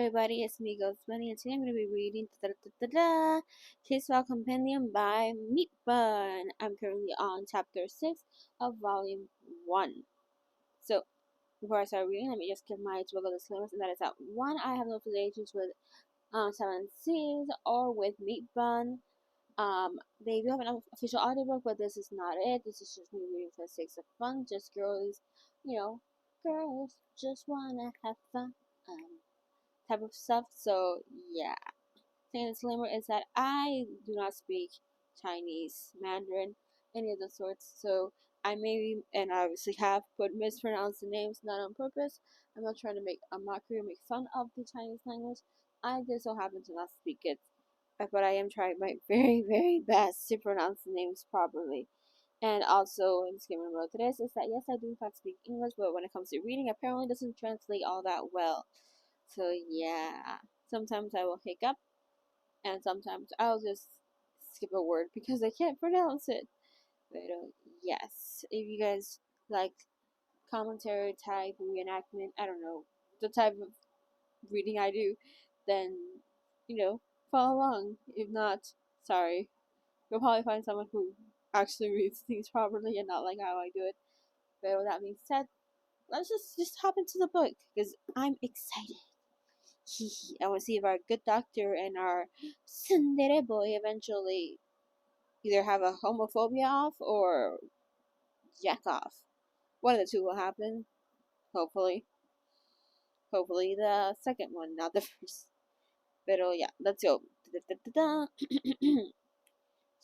everybody, it's me, Ghost Bunny, and today I'm going to be reading Case File Compendium by Meat Bun. I'm currently on chapter 6 of volume 1. So, before I start reading, let me just give my typical disclaimers, and that is that 1, I have no affiliations with 7 Seas or with Meat Bun. They do have an official audiobook, but this is not it. This is just me reading for the sake of fun, just girls, girls just wanna have fun. Type of stuff. So yeah, second disclaimer is that I do not speak Chinese, Mandarin, any of the sorts. So I maybe and I obviously have but mispronounced the names, not on purpose. I'm not trying to make a mockery or make fun of the Chinese language. I just so happen to not speak it, but I am trying my very, very best to pronounce the names properly. And also, a disclaimer about this is that yes, I do in fact speak English, but when it comes to reading, apparently it doesn't translate all that well. So yeah, sometimes I will hiccup, and sometimes I'll just skip a word because I can't pronounce it. But yes, if you guys like commentary type, reenactment, I don't know, the type of reading I do, then, follow along. If not, sorry. You'll probably find someone who actually reads things properly and not like how I do it. But with that being said, let's just hop into the book because I'm excited. I want to see if our good doctor and our tsundere boy eventually either have a homophobia off or jack off. One of the two will happen. Hopefully. Hopefully the second one, not the first. But yeah, let's go.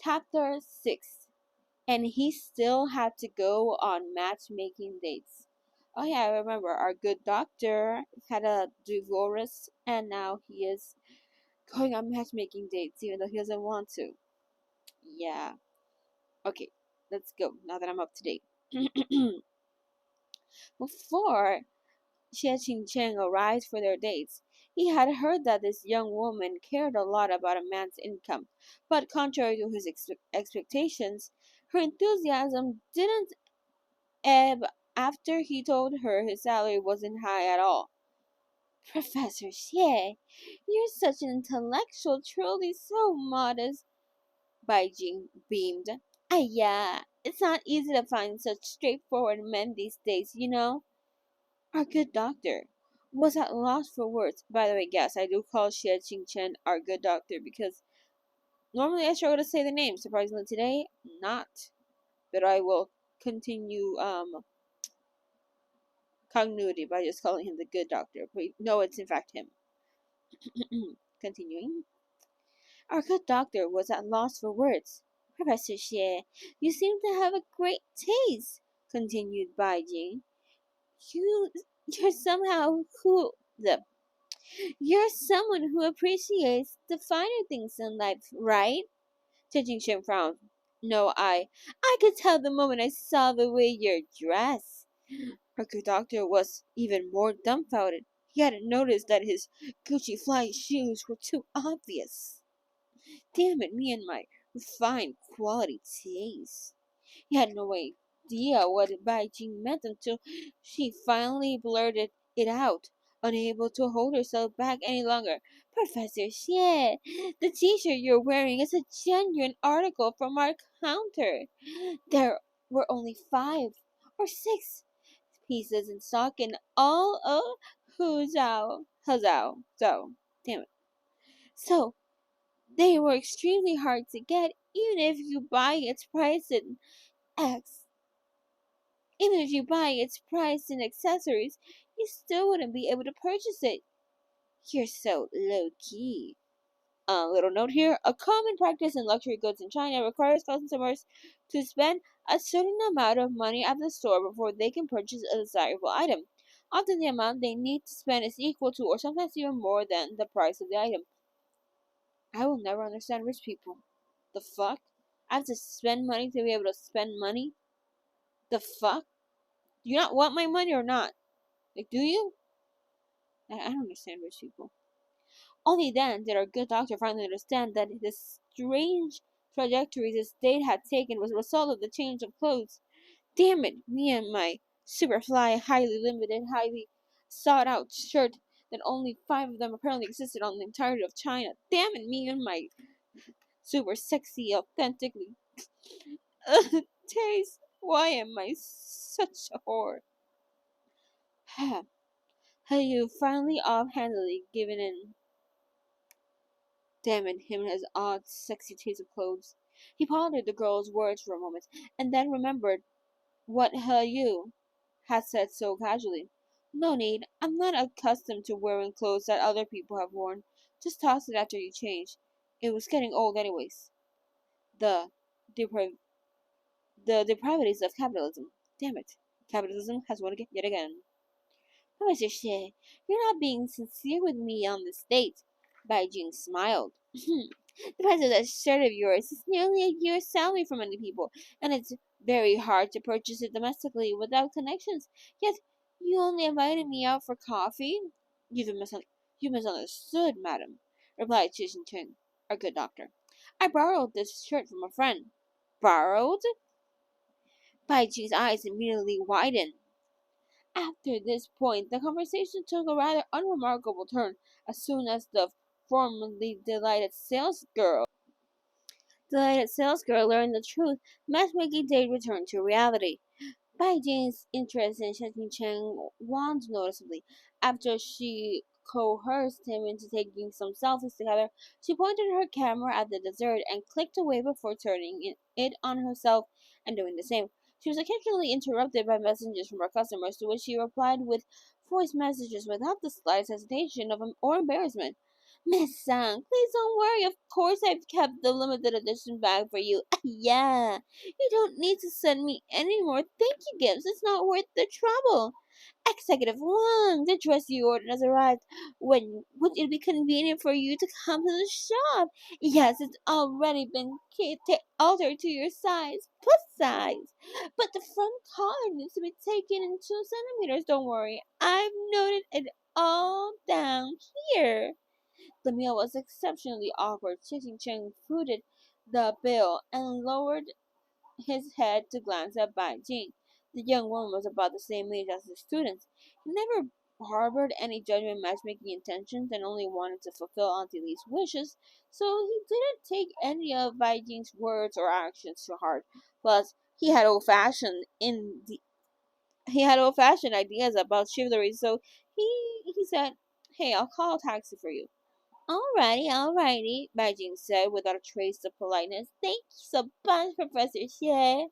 Chapter 6. And he still had to go on matchmaking dates. Oh yeah, I remember our good doctor had a divorce and now he is going on matchmaking dates even though he doesn't want to. Yeah. Okay, let's go now that I'm up to date. Before Xie Qingchen arrived for their dates, he had heard that this young woman cared a lot about a man's income, but contrary to his expectations, her enthusiasm didn't ebb after he told her his salary wasn't high at all. Professor Xie, you're such an intellectual, truly so modest, Bai Jing beamed. Yeah, it's not easy to find such straightforward men these days, you know? Our good doctor was at loss for words. By the way, yes, I do call Xie Qingchen our good doctor because normally I struggle to say the name. Surprisingly today, not. But I will continue continuity by just calling him the good doctor. But no, it's in fact him. Continuing. Our good doctor was at loss for words. Professor Xie, you seem to have a great taste, continued Bai Jing. You're somehow who the You're someone who appreciates the finer things in life, right? Jing frowned. No, I could tell the moment I saw the way you're dressed. Our good doctor was even more dumbfounded. He hadn't noticed that his Gucci fly shoes were too obvious. Damn it, me and my refined quality taste. He had no idea what Bai Jing meant until she finally blurted it out, unable to hold herself back any longer. Professor Xie, the t-shirt you're wearing is a genuine article from our counter. There were only 5 or 6 pieces in stock and all of Huzhao. Damn it. So, they were extremely hard to get, even if you buy its price in X. Even if you buy its price in accessories, you still wouldn't be able to purchase it. You're so low-key. Little note here. A common practice in luxury goods in China requires customers to spend a certain amount of money at the store before they can purchase a desirable item. Often the amount they need to spend is equal to or sometimes even more than the price of the item. I will never understand rich people. The fuck? I have to spend money to be able to spend money? The fuck? Do you not want my money or not? Like, do you? I don't understand rich people. Only then did our good doctor finally understand that the strange trajectory his date had taken was a result of the change of clothes. Damn it, me and my superfly, highly limited, highly sought out shirt that only 5 of them apparently existed on the entirety of China. Damn it, me and my super sexy, authentically taste. Why am I such a whore? Have you finally offhandedly given in? Damn it, him and his odd, sexy taste of clothes. He pondered the girl's words for a moment, and then remembered what you had said so casually. No need. I'm not accustomed to wearing clothes that other people have worn. Just toss it after you change. It was getting old anyways. The depra- the depravities of capitalism. Damn it. Capitalism has won yet again. Mr. Xie, you're not being sincere with me on this date. Bai Jing smiled. The price of that shirt of yours is nearly a year's salary for many people, and it's very hard to purchase it domestically without connections. Yet, you only invited me out for coffee? You've, you misunderstood, madam, replied Chishin Cheng, our good doctor. I borrowed this shirt from a friend. Borrowed? Bai Jing's eyes immediately widened. After this point, the conversation took a rather unremarkable turn as soon as the formerly delighted salesgirl learned the truth. Matchmaking date returned to reality. Bai Jing's interest in Shen Cheng waned noticeably. After she coerced him into taking some selfies together, she pointed her camera at the dessert and clicked away before turning it on herself and doing the same. She was occasionally interrupted by messages from her customers, to which she replied with voice messages without the slightest hesitation or embarrassment. Miss Sang, please don't worry. Of course, I've kept the limited edition bag for you. Yeah, you don't need to send me any more thank you gifts. It's not worth the trouble. Executive 1, the dress you ordered has arrived. When would it be convenient for you to come to the shop? Yes, it's already been altered to your size, plus size. But the front collar needs to be taken in 2 centimeters. Don't worry, I've noted it all down here. The meal was exceptionally awkward. Xing Cheng footed the bill and lowered his head to glance at Bai Jing. The young woman was about the same age as the students. He never harbored any genuine matchmaking intentions and only wanted to fulfill Auntie Lee's wishes, so he didn't take any of Bai Jing's words or actions to heart. Plus, he had old fashioned ideas about chivalry, so he said, "Hey, I'll call a taxi for you." Alrighty, Beijing said without a trace of politeness. Thank you so much, Professor Xie.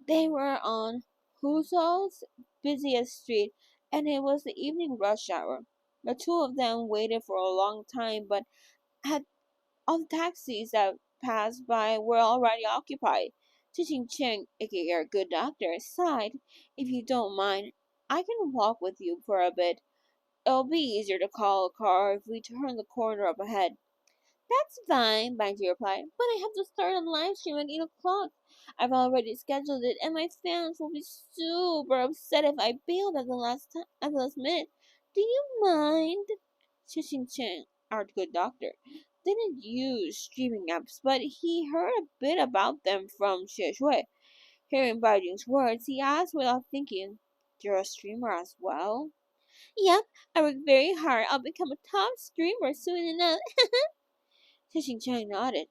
They were on Huzhou's busiest street, and it was the evening rush hour. The two of them waited for a long time, but had all the taxis that passed by were already occupied. Teaching Cheng, aka our good doctor, sighed. If you don't mind, I can walk with you for a bit. It'll be easier to call a car if we turn the corner up ahead. That's fine, Banji replied, but I have to start on live stream at 8 o'clock. I've already scheduled it, and my fans will be super upset if I bailed at the last minute. Do you mind? Chixing Chen, our good doctor, didn't use streaming apps, but he heard a bit about them from Xie Shui. Hearing Baijing's words, he asked without thinking, "You're a streamer as well?" Yep, I work very hard. I'll become a top streamer soon enough. Xing Chang nodded.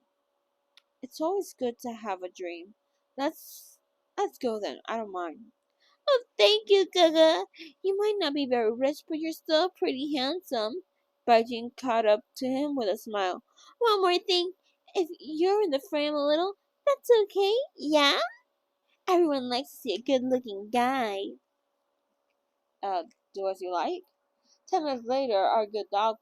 It's always good to have a dream. Let's let's go then. I don't mind. Oh, thank you, Gaga. You might not be very rich, but you're still pretty handsome. Baijing caught up to him with a smile. One more thing. If you're in the frame a little, that's okay. Yeah? Everyone likes to see a good-looking guy. Do as you like. 10 minutes later, our good dog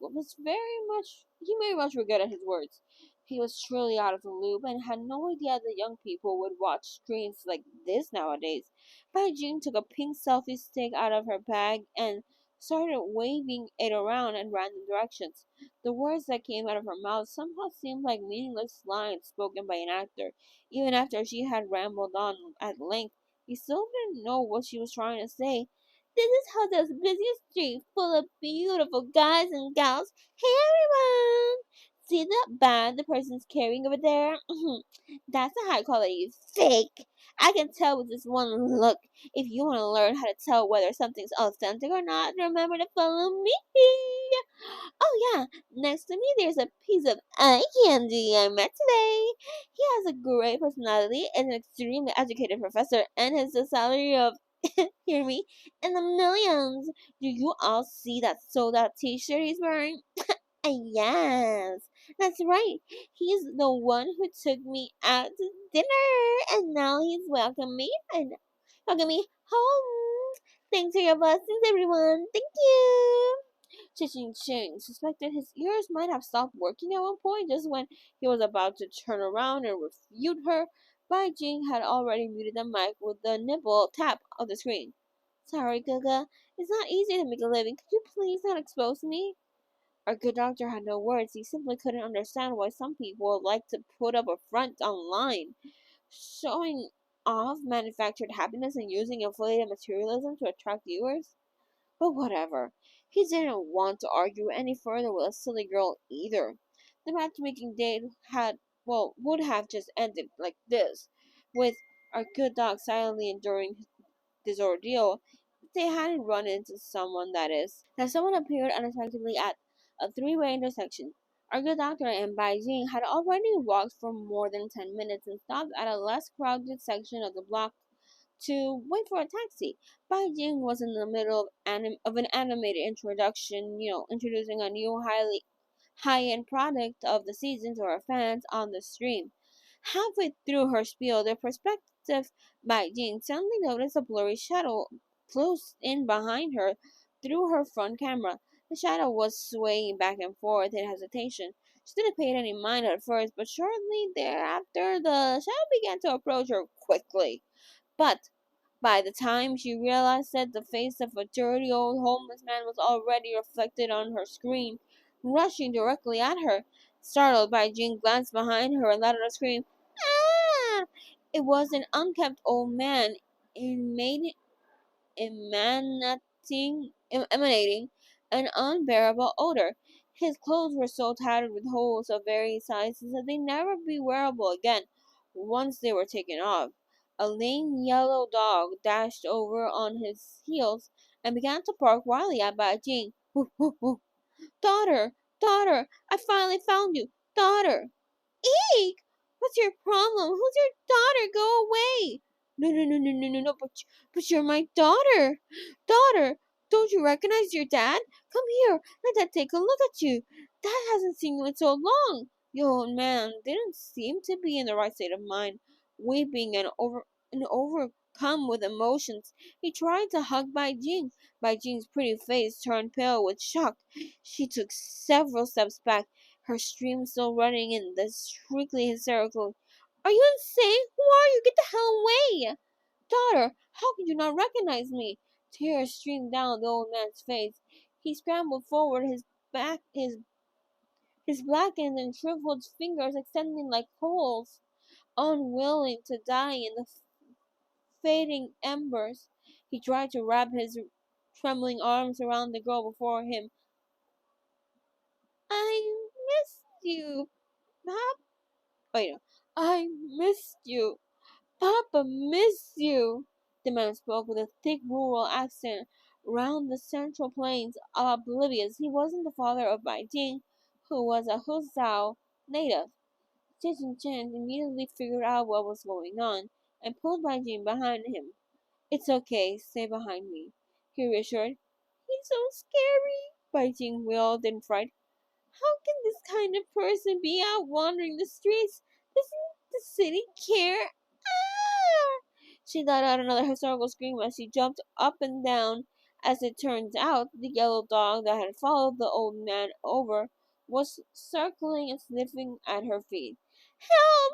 very much regretted his words. He was truly out of the loop and had no idea that young people would watch streams like this nowadays. Bai Jing took a pink selfie stick out of her bag and started waving it around in random directions. The words that came out of her mouth somehow seemed like meaningless lines spoken by an actor. Even after she had rambled on at length, he still didn't know what she was trying to say. This is Hotel's busiest street, full of beautiful guys and gals. Hey everyone! See that bag the person's carrying over there? That's a high quality fake. I can tell with this one look. If you want to learn how to tell whether something's authentic or not, remember to follow me. Oh yeah, next to me there's a piece of eye candy I met today. He has a great personality and an extremely educated professor and has a salary of, hear me, in the millions. Do you all see that sold out t-shirt he's wearing? Yes, that's right. He's the one who took me out to dinner, and now he's welcome me home. Thanks for your blessings, everyone. Thank you. Ching suspected his ears might have stopped working at one point, just when he was about to turn around and refute her. Bai Jing had already muted the mic with the nipple tap of the screen. Sorry, Gaga. It's not easy to make a living. Could you please not expose me? Our good doctor had no words. He simply couldn't understand why some people like to put up a front online, showing off manufactured happiness and using inflated materialism to attract viewers. But whatever. He didn't want to argue any further with a silly girl either. The matchmaking date would have just ended like this, with our good dog silently enduring this ordeal if they hadn't run into someone, that is. That someone appeared unexpectedly at a three-way intersection. Our good doctor and Bai Jing had already walked for more than 10 minutes and stopped at a less crowded section of the block to wait for a taxi. Bai Jing was in the middle of an animated introduction, introducing a new high-end product of the season to her fans on the stream. Halfway through her spiel, the prospective Bai Jing suddenly noticed a blurry shadow close in behind her through her front camera. The shadow was swaying back and forth in hesitation. She didn't pay it any mind at first, but shortly thereafter, the shadow began to approach her quickly. But by the time she realized that the face of a dirty old homeless man was already reflected on her screen, rushing directly at her. Startled, Bai Jing glanced behind her and let out a scream. Ah! It was an unkempt old man, emanating, emanating an unbearable odor. His clothes were so tattered with holes of various sizes that they never be wearable again once they were taken off. A lame yellow dog dashed over on his heels and began to bark wildly at Bai Jing. Woof, woof, woof. Daughter, daughter, I finally found you, daughter. Eek! What's your problem? Who's your daughter? Go away! No, but you're my daughter! Daughter! Don't you recognize your dad? Come here, let Dad take a look at you. Dad hasn't seen you in so long. The old man didn't seem to be in the right state of mind, weeping and overcome with emotions. He tried to hug Bai Jing. Bai Jing's pretty face turned pale with shock. She took several steps back, her stream still running in the shriekingly hysterical. Are you insane? Who are you? Get the hell away! Daughter, how could you not recognize me? Tears streamed down the old man's face. He scrambled forward, his blackened and shriveled fingers extending like poles, unwilling to die in the fading embers. He tried to wrap his trembling arms around the girl before him. I missed you, Papa. Wait, no. I missed you. Papa missed you. The man spoke with a thick rural accent round the central plains, oblivious he wasn't the father of Bai Jing, who was a Huzhou native. Jin Chen immediately figured out what was going on and pulled Bai Jing behind him. It's okay, stay behind me, he reassured. He's so scary, Bai Jing wailed in fright. How can this kind of person be out wandering the streets? Doesn't the city care? Ah! She let out another hysterical scream as she jumped up and down. As it turns out, the yellow dog that had followed the old man over was circling and sniffing at her feet. Help!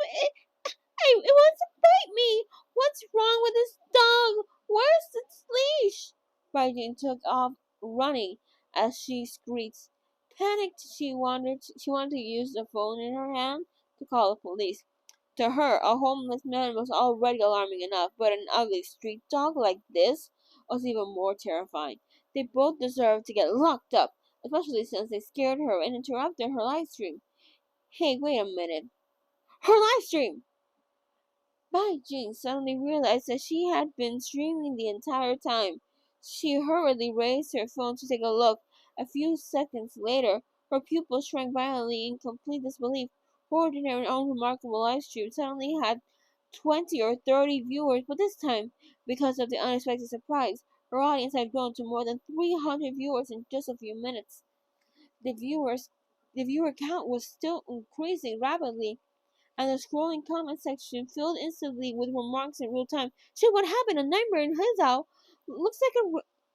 It wants to bite me! What's wrong with this dog? Where's its leash? Brighton took off running as she screeched. Panicked, she wanted to use the phone in her hand to call the police. To her, a homeless man was already alarming enough, but an ugly street dog like this was even more terrifying. They both deserved to get locked up, especially since they scared her and interrupted her live stream. Hey, wait a minute. Her live stream! Bai Jing suddenly realized that she had been streaming the entire time. She hurriedly raised her phone to take a look. A few seconds later, her pupils shrank violently in complete disbelief. Her ordinary and unremarkable live stream suddenly had 20 or 30 viewers, but this time, because of the unexpected surprise, her audience had grown to more than 300 viewers in just a few minutes. The viewers, the viewer count was still increasing rapidly, and the scrolling comment section filled instantly with remarks in real time. Shit, what happened? A nightmare in Hizao? Looks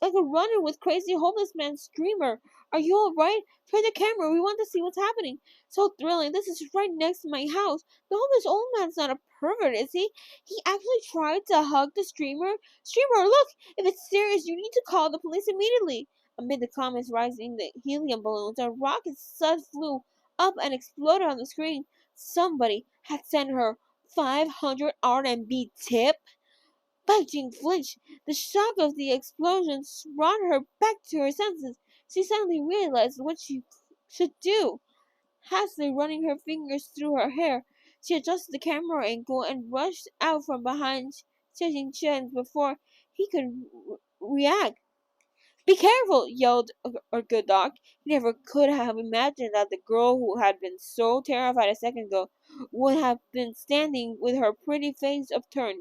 like a runner with crazy homeless man screamer. Are you alright? Turn the camera, we want to see what's happening. So thrilling, this is right next to my house. The homeless old man's not a pervert, is he? He actually tried to hug the streamer. Streamer, look! If it's serious, you need to call the police immediately. Amid the comments rising the helium balloons, a rocket sud flew up and exploded on the screen. Somebody had sent her 500 RMB tip. Beijing flinched. The shock of the explosion brought her back to her senses. She suddenly realized what she should do. Hastily running her fingers through her hair, she adjusted the camera angle and rushed out from behind Chen Chen before he could react. Be careful! Yelled our good doc. He never could have imagined that the girl who had been so terrified a second ago would have been standing with her pretty face upturned,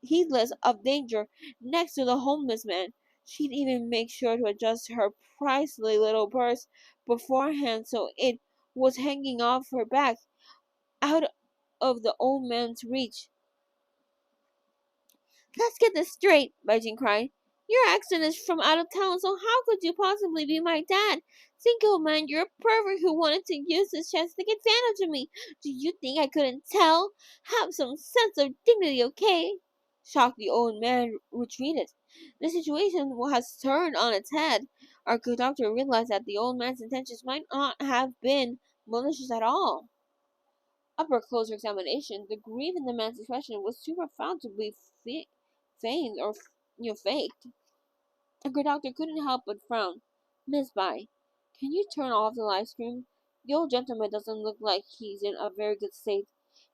heedless of danger, next to the homeless man. She'd even make sure to adjust her princely little purse beforehand so it was hanging off her back, out of the old man's reach. Let's get this straight, Beijing cried. Your accent is from out of town, so how could you possibly be my dad? Cinco man, you're a pervert who wanted to use this chance to take advantage of me. Do you think I couldn't tell? Have some sense of dignity, okay? Shocked, the old man retreated. The situation has turned on its head. Our good doctor realized that the old man's intentions might not have been malicious at all. Upon closer examination, the grief in the man's expression was too profound to be feigned or faked. The good doctor couldn't help but frown. Miss Bai, can you turn off the live stream? The old gentleman doesn't look like he's in a very good state.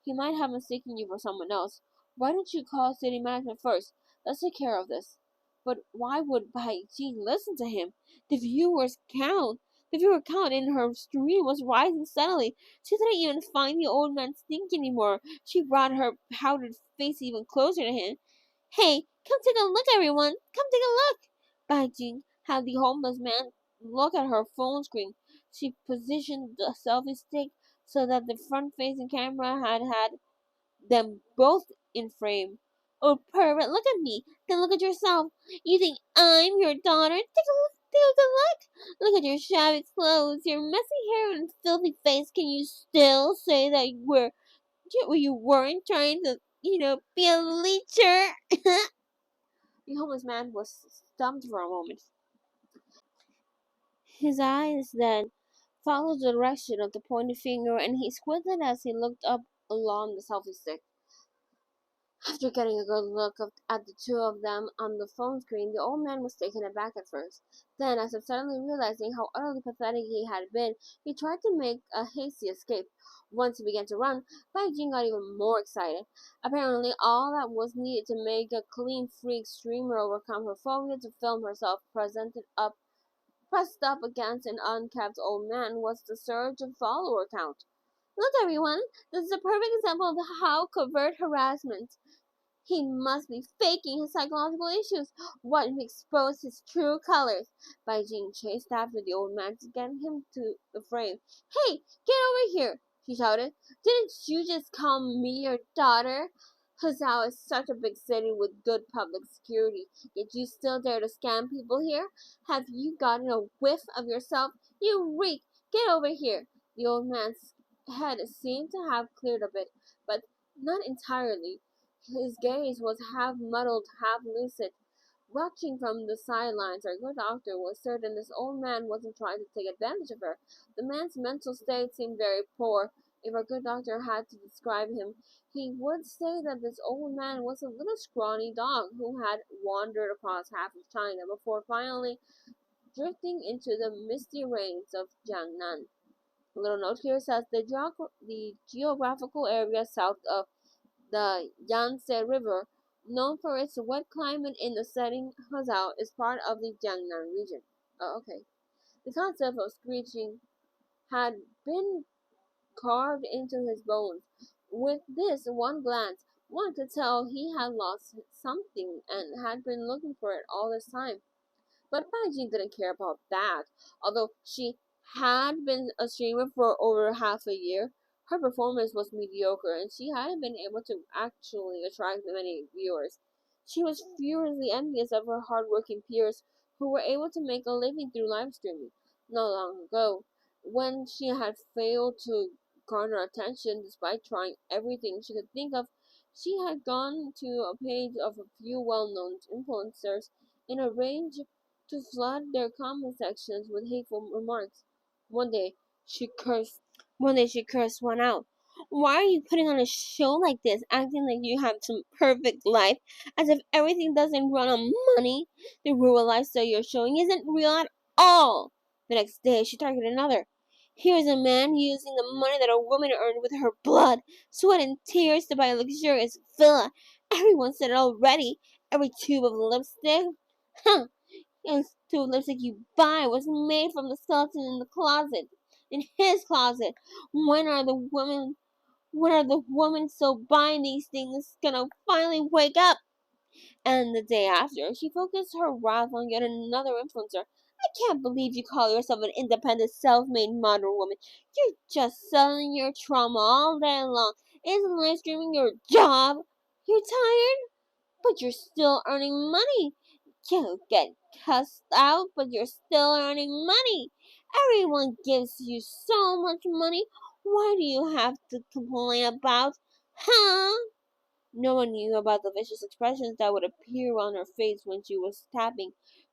He might have mistaken you for someone else. Why don't you call city management first? Let's take care of this. But why would Bai Jing listen to him? The viewers count. The viewer count in her stream was rising steadily. She didn't even find the old man stink anymore. She brought her powdered face even closer to him. Hey, come take a look, everyone! Come take a look! Beijing had the homeless man look at her phone screen. She positioned the selfie stick so that the front-facing camera had them both in frame. Oh, pervert, look at me. Then look at yourself. You think I'm your daughter? Take a look, take a good look. Look at your shabby clothes, your messy hair and filthy face. Can you still say that you weren't trying to, be a leecher? The homeless man was stumped for a moment. His eyes then followed the direction of the pointed finger, and he squinted as he looked up along the selfie stick. After getting a good look at the two of them on the phone screen, the old man was taken aback at first. Then, as if suddenly realizing how utterly pathetic he had been, he tried to make a hasty escape. Once he began to run, Bai Jing got even more excited. Apparently, all that was needed to make a clean freak streamer overcome her phobia to film herself pressed up against an unkept old man was the surge of follower count. Look, everyone, this is a perfect example of how covert harassment. He must be faking his psychological issues. What if he exposed his true colors? Beijing chased after the old man to get him to the frame. Hey, get over here! She shouted. Didn't you just call me your daughter? Huzhou is such a big city with good public security, yet you still dare to scam people here? Have you gotten a whiff of yourself? You reek! Get over here! The old man's head seemed to have cleared a bit, but not entirely. His gaze was half muddled, half lucid. Watching from the sidelines, our good doctor was certain this old man wasn't trying to take advantage of her. The man's mental state seemed very poor. If our good doctor had to describe him, he would say that this old man was a little scrawny dog who had wandered across half of China before finally drifting into the misty rains of Jiangnan. A little note here says the geographical area south of the Yangtze River, known for its wet climate in the setting Hazao, is part of the Jiangnan region. Oh, okay. The concept of screeching had been carved into his bones. With this one glance, one could tell he had lost something and had been looking for it all this time. But Baijin didn't care about that. Although she had been a streamer for over half a year, her performance was mediocre and she hadn't been able to actually attract many viewers. She was furiously envious of her hardworking peers who were able to make a living through live streaming. Not long ago, when she had failed to garner attention despite trying everything she could think of, she had gone to a page of a few well-known influencers in a range to flood their comment sections with hateful remarks. One day, she cursed. One day she cursed one out. Why are you putting on a show like this, acting like you have some perfect life, as if everything doesn't run on money? The rural lifestyle you're showing isn't real at all. The next day, she targeted another. Here's a man using the money that a woman earned with her blood, sweat, and tears to buy a luxurious villa. Everyone said it already. Every tube of lipstick. Huh. And tube lipstick you buy was made from the skeleton in the closet. In his closet. When are the women still buying these things gonna finally wake up? And the day after, she focused her wrath on yet another influencer. I can't believe you call yourself an independent, self-made modern woman. You're just selling your trauma all day long. Isn't live streaming your job? You're tired, but you're still earning money. You get cussed out, but you're still earning money. Everyone gives you so much money. Why do you have to complain about? Huh? No one knew about the vicious expressions that would appear on her face when she was tapping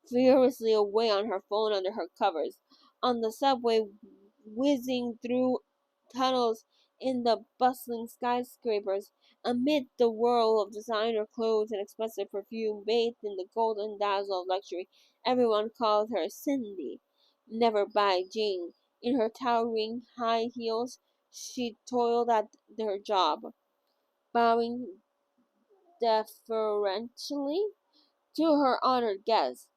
furiously away on her phone under her covers. On the subway, whizzing through tunnels in the bustling skyscrapers, amid the whirl of designer clothes and expensive perfume, bathed in the golden dazzle of luxury, everyone called her Cindy. Never by Jane. In her towering high heels, she toiled at her job, bowing deferentially to her honored guests.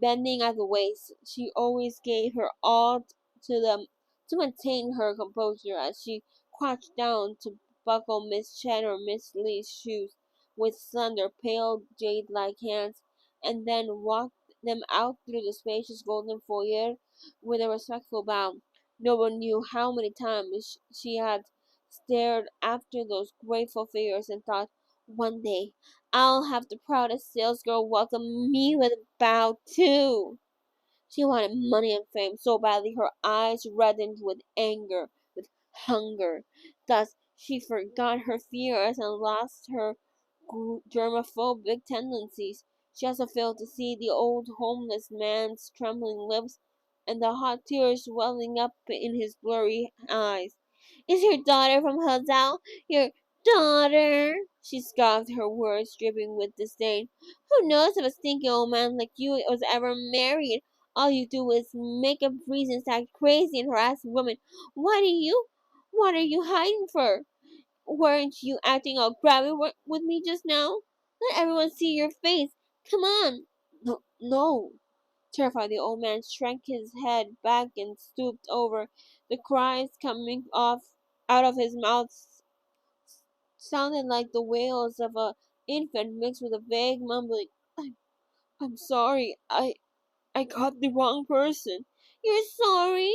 Bending at the waist, she always gave her all to them to maintain her composure as she crouched down to buckle Miss Chen or Miss Lee's shoes with slender, pale, jade-like hands, and then walked them out through the spacious golden foyer with a respectful bow. No one knew how many times she had stared after those graceful figures and thought, one day I'll have the proudest salesgirl welcome me with a bow too. She wanted money and fame so badly her eyes reddened with anger, with hunger. Thus she forgot her fears and lost her germophobic tendencies. She also failed to see the old homeless man's trembling lips and the hot tears welling up in his blurry eyes. Is your daughter from Hazao? Your daughter? She scoffed, her words dripping with disdain. Who knows if a stinky old man like you was ever married? All you do is make up reasons to act crazy and harass women. Why do you? What are you hiding for? Weren't you acting all grabby with me just now? Let everyone see your face. Come on. No, no. Terrified, the old man shrank his head back and stooped over. The cries coming off out of his mouth sounded like the wails of a infant mixed with a vague mumbling. I'm sorry. I caught the wrong person. You're sorry?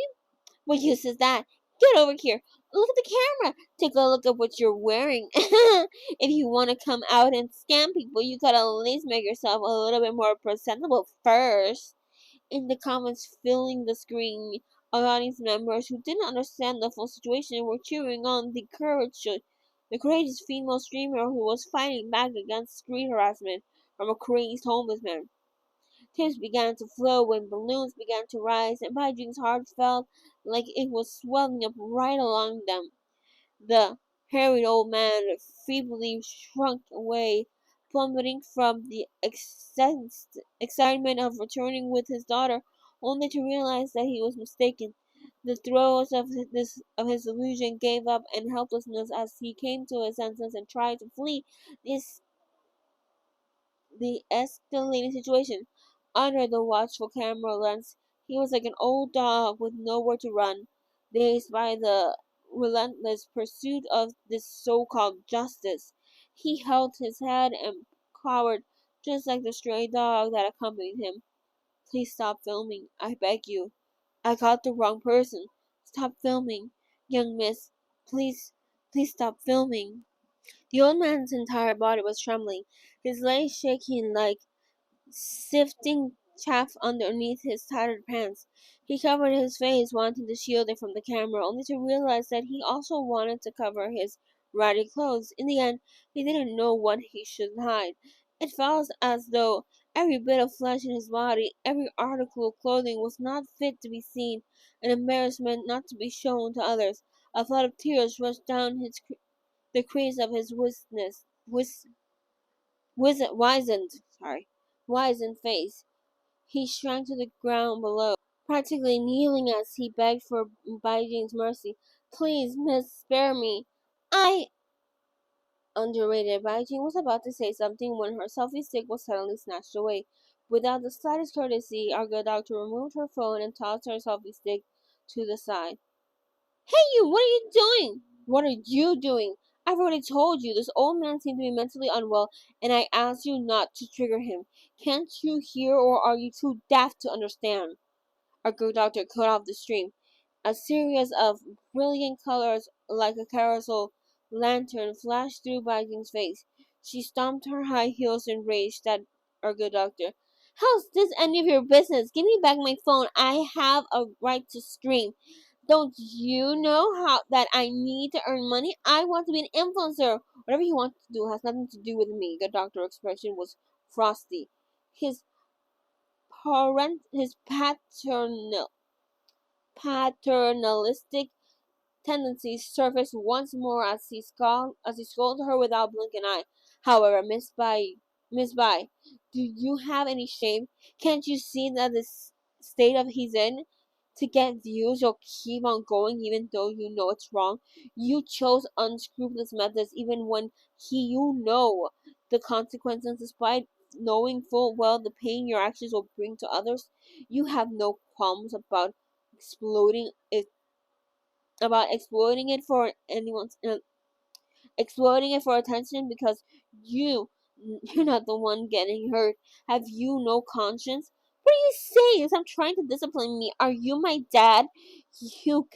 What use is that? Get over here. Look at the camera. Take a look at what you're wearing. If you want to come out and scam people, you gotta at least make yourself a little bit more presentable first. In the comments filling the screen, audience members who didn't understand the full situation were cheering on the courageous female streamer who was fighting back against street harassment from a crazed homeless man. Tears began to flow and balloons began to rise, and Baijing's heart felt like it was swelling up right along them. The harried old man feebly shrunk away, plummeting from the excitement of returning with his daughter, only to realize that he was mistaken. The throes of his illusion gave up in helplessness as he came to his senses and tried to flee this the escalating situation. Under the watchful camera lens, he was like an old dog with nowhere to run, dazed by the relentless pursuit of this so-called justice. He held his head and cowered, just like the stray dog that accompanied him. Please stop filming, I beg you. I got the wrong person. Stop filming, young miss. Please, please stop filming. The old man's entire body was trembling, his legs shaking like sifting chaff underneath his tattered pants. He covered his face, wanting to shield it from the camera, only to realize that he also wanted to cover his ratty clothes. In the end, he didn't know what he should hide. It felt as though every bit of flesh in his body, every article of clothing was not fit to be seen, an embarrassment not to be shown to others. A flood of tears rushed down the crease of his wizened, wizened face. He shrank to the ground below, practically kneeling as he begged for Baijing's mercy. Please, miss, spare me. I... Underrated. Baijing was about to say something when her selfie stick was suddenly snatched away. Without the slightest courtesy, our good doctor removed her phone and tossed her selfie stick to the side. Hey you, what are you doing? What are you doing? I've already told you, this old man seemed to be mentally unwell, and I asked you not to trigger him. Can't you hear, or are you too deaf to understand? Our good doctor cut off the stream. A series of brilliant colors like a carousel lantern flashed through Baijing's face. She stomped her high heels in rage at our good doctor. How's this any of your business? Give me back my phone. I have a right to stream. Don't you know how that I need to earn money? I want to be an influencer. Whatever he wants to do has nothing to do with me. The doctor's expression was frosty. His his paternalistic tendencies surfaced once more as he scolded her without blinking an eye. However, Miss Bai, do you have any shame? Can't you see that this state of he's in? To get views, you'll keep on going even though you know it's wrong. You chose unscrupulous methods even when you know the consequences, despite knowing full well the pain your actions will bring to others. You have no qualms exploding it exploiting it for exploiting it for attention because you you're not the one getting hurt. Have you no conscience? What are you saying? I'm trying to discipline me. Are you my dad? You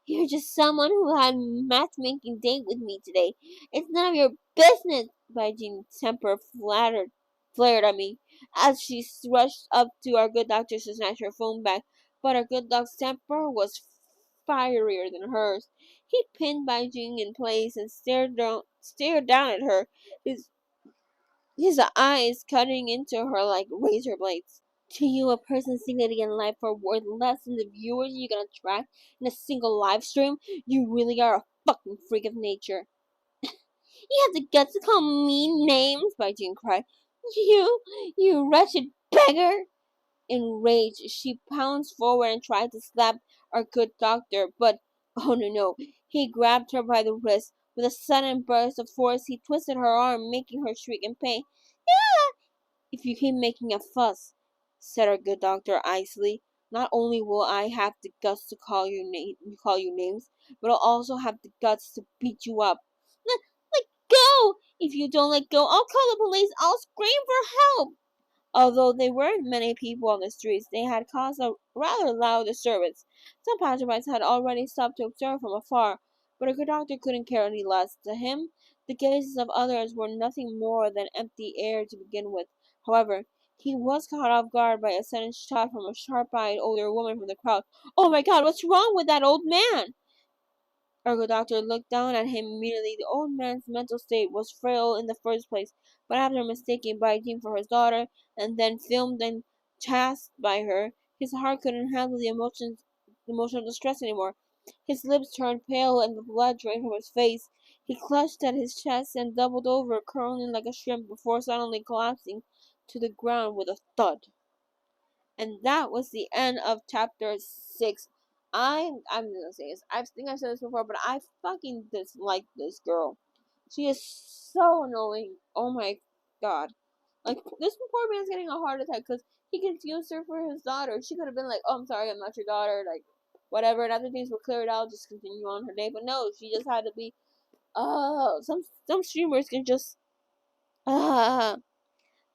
you're just someone who had matchmaking date with me today. It's none of your business. Baijing's temper flared at me as she rushed up to our good doctor to snatch her phone back. But our good doc's temper was fierier than hers. He pinned Baijing in place and stared down at her, his his eyes cutting into her like razor blades. To you, a person's dignity and life are worth less than the viewers you can attract in a single live stream. You really are a fucking freak of nature. You have the guts to call me names, Baijing cried. You, you wretched beggar! In rage, she pounced forward and tried to slap our good doctor, but oh no, he grabbed her by the wrist. With a sudden burst of force, he twisted her arm, making her shriek in pain. If you keep making a fuss, said our good doctor icily, not only will I have the guts to call you names, but I'll also have the guts to beat you up. Let go! If you don't let go, I'll call the police. I'll scream for help. Although there weren't many people on the streets, they had caused a rather loud disturbance. Some passersby had already stopped to observe from afar, but a good doctor couldn't care any less. To him, the gazes of others were nothing more than empty air to begin with. However, he was caught off guard by a sudden shot from a sharp-eyed older woman from the crowd. Oh my God, what's wrong with that old man? Our good doctor looked down at him immediately. The old man's mental state was frail in the first place, but after mistaking Baijing for his daughter, and then filmed and chastised by her, his heart couldn't handle the emotional distress anymore. His lips turned pale and the blood drained from his face. He clutched at his chest and doubled over, curling like a shrimp before suddenly collapsing to the ground with a thud. And that was the end of chapter 6 I'm gonna say this. I think I've said this before, but I fucking dislike this girl. She is so annoying. Oh my god. Like, this poor man's getting a heart attack because he confused her for his daughter. She could have been like, "Oh, I'm sorry, I'm not your daughter," like, whatever, and after things were cleared out, just continue on her day. But no, she just had to be, some streamers can just, But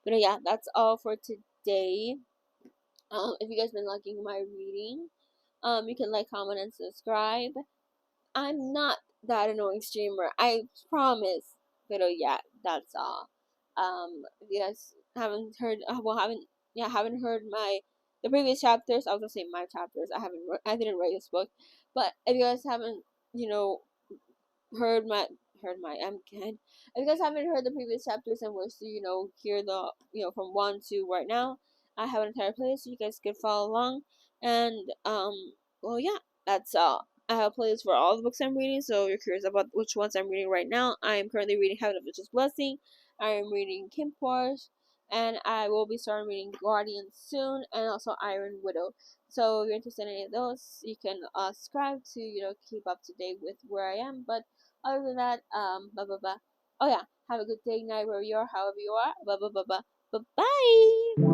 yeah, that's all for today. If you guys been liking my reading, you can like, comment, and subscribe. I'm not that annoying streamer, I promise. But yeah, that's all. If you guys haven't heard, haven't heard the previous chapters. I was gonna say my chapters. I didn't write this book, but if you guys haven't, heard my I'm kidding. If you guys haven't heard the previous chapters and wish to, hear the, from 1 to right now, I have an entire playlist so you guys can follow along. And well, yeah, that's all. I have a playlist for all the books I'm reading, so if you're curious about which ones I'm reading right now, I am currently reading Heaven of Witch's Blessing. I am reading Kim Force, and I will be starting reading Guardian soon, and also Iron Widow. So if you're interested in any of those, you can subscribe to, keep up to date with where I am. But other than that, blah blah blah. Oh yeah, have a good day, night, wherever you are, however you are. Blah blah blah blah. Bye bye.